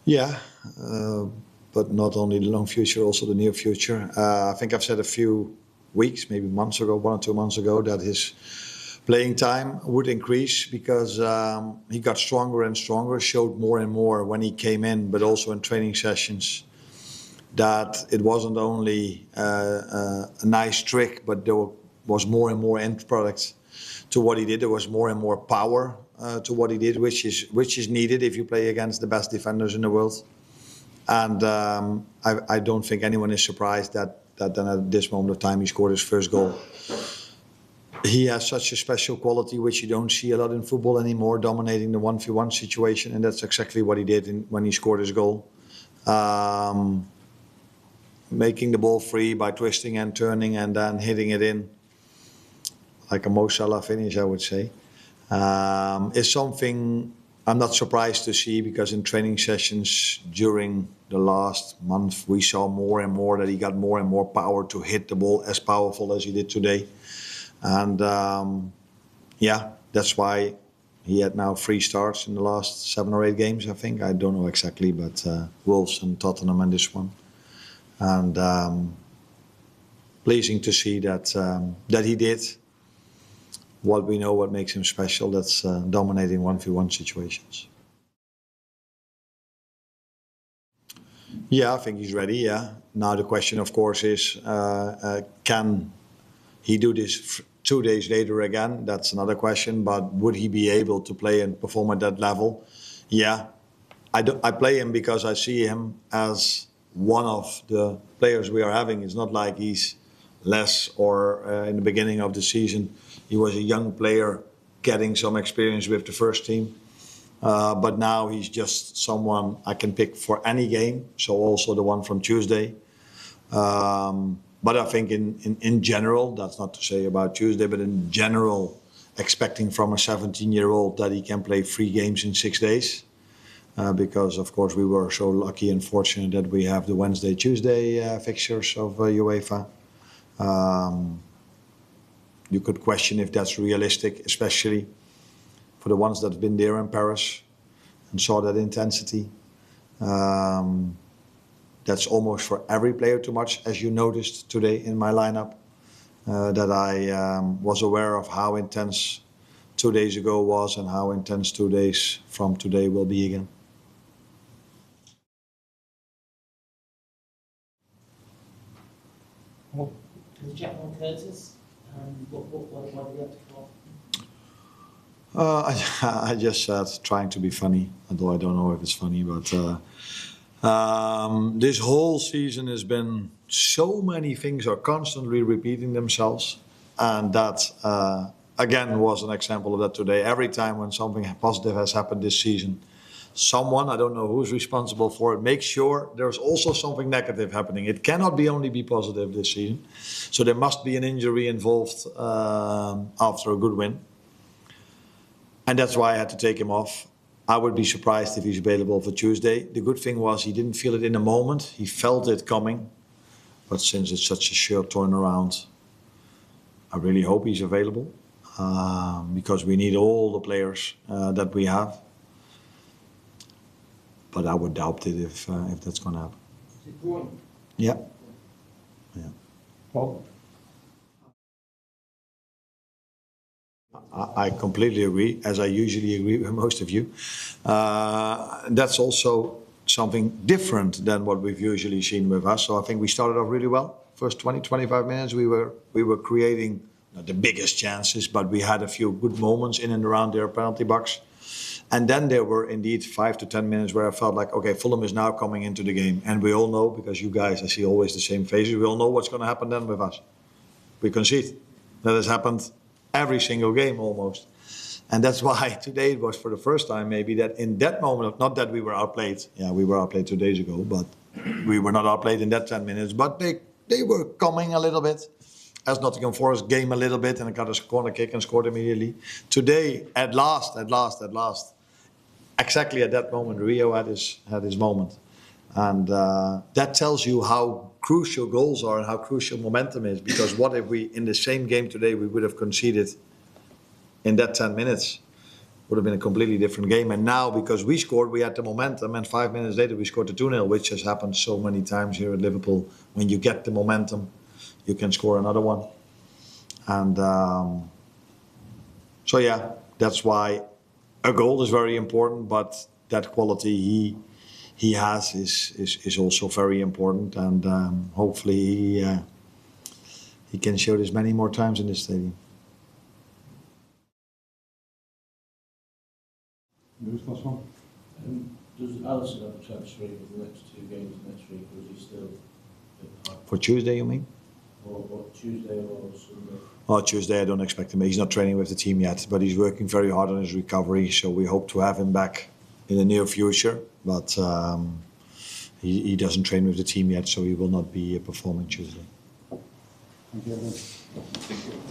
Yeah, uh, but not only the long future, also the near future. I think I've said a few weeks, maybe months ago, 1 or 2 months ago, that his playing time would increase because he got stronger and stronger, showed more and more when he came in, but also in training sessions, that it wasn't only a nice trick, but there was more and more end product to what he did. There was more and more power to what he did, which is needed if you play against the best defenders in the world. And I don't think anyone is surprised that then at this moment of time he scored his first goal. He has such a special quality which you don't see a lot in football anymore, dominating the 1v1 situation, and that's exactly what he did when he scored his goal. Um, Making the ball free by twisting and turning and then hitting it in, like a Mo Salah finish, I would say, is something I'm not surprised to see, because in training sessions during the last month, we saw more and more that he got more and more power to hit the ball, as powerful as he did today. And yeah, that's why he had now 3 starts in the last 7 or 8 games, I think. I don't know exactly, but Wolves and Tottenham and this one. And pleasing to see that he did what we know what makes him special. That's dominating 1v1 situations. Yeah, I think he's ready. Yeah. Now the question, of course, is can he do this 2 days later again? That's another question. But would he be able to play and perform at that level? Yeah, I play him because I see him as one of the players we are having. It's not like he's less, or in the beginning of the season he was a young player getting some experience with the first team. But now he's just someone I can pick for any game, so also the one from Tuesday. But I think in general, that's not to say about Tuesday, but in general, expecting from a 17-year-old that he can play 3 games in 6 days. Because, of course, we were so lucky and fortunate that we have the Wednesday, Tuesday fixtures of UEFA. You could question if that's realistic, especially for the ones that have been there in Paris and saw that intensity. That's almost for every player too much, as you noticed today in my lineup, that I was aware of how intense 2 days ago was and how intense 2 days from today will be again. Well, with Jack and Curtis, what are you up to for? I just said trying to be funny, although I don't know if it's funny, but this whole season has been so many things are constantly repeating themselves, and that again was an example of that today. Every time when something positive has happened this season, someone, I don't know who's responsible for it, makes sure there's also something negative happening. It cannot only be positive this season, so there must be an injury involved after a good win. And that's why I had to take him off. I would be surprised if he's available for Tuesday. The good thing was he didn't feel it in the moment. He felt it coming. But since it's such a short turnaround, I really hope he's available. Because we need all the players that we have. But I would doubt it if that's going to happen. Is it groin? Yeah. Yeah. Well, I completely agree, as I usually agree with most of you. That's also something different than what we've usually seen with us. So I think we started off really well. First 20, 25 minutes, we were creating not the biggest chances, but we had a few good moments in and around their penalty box. And then there were indeed 5 to 10 minutes where I felt like, okay, Fulham is now coming into the game. And we all know, because you guys, I see always the same faces, we all know what's going to happen then with us. We concede. That has happened every single game almost. And that's why today it was for the first time maybe that in that moment, not that we were outplayed. Yeah, we were outplayed 2 days ago, but we were not outplayed in that 10 minutes. But they were coming a little bit. As Nottingham Forest game a little bit and got a corner kick and scored immediately. Today, at last, exactly at that moment, Rio had his moment. And that tells you how crucial goals are and how crucial momentum is. Because what if we, in the same game today, we would have conceded in that 10 minutes would have been a completely different game. And now, because we scored, we had the momentum, and 5 minutes later we scored the 2-0, which has happened so many times here at Liverpool. When you get the momentum, you can score another one. And so yeah, that's why a goal is very important, but that quality he has is also very important, and hopefully he can show this many more times in this stadium. Does Alisson have a chance for the next 2 games next week, or is he still For Tuesday, you mean? or Tuesday or Sunday? Oh, Tuesday, I don't expect him. He's not training with the team yet, but he's working very hard on his recovery, so we hope to have him back in the near future. But he doesn't train with the team yet, so he will not be performing Tuesday. Thank you.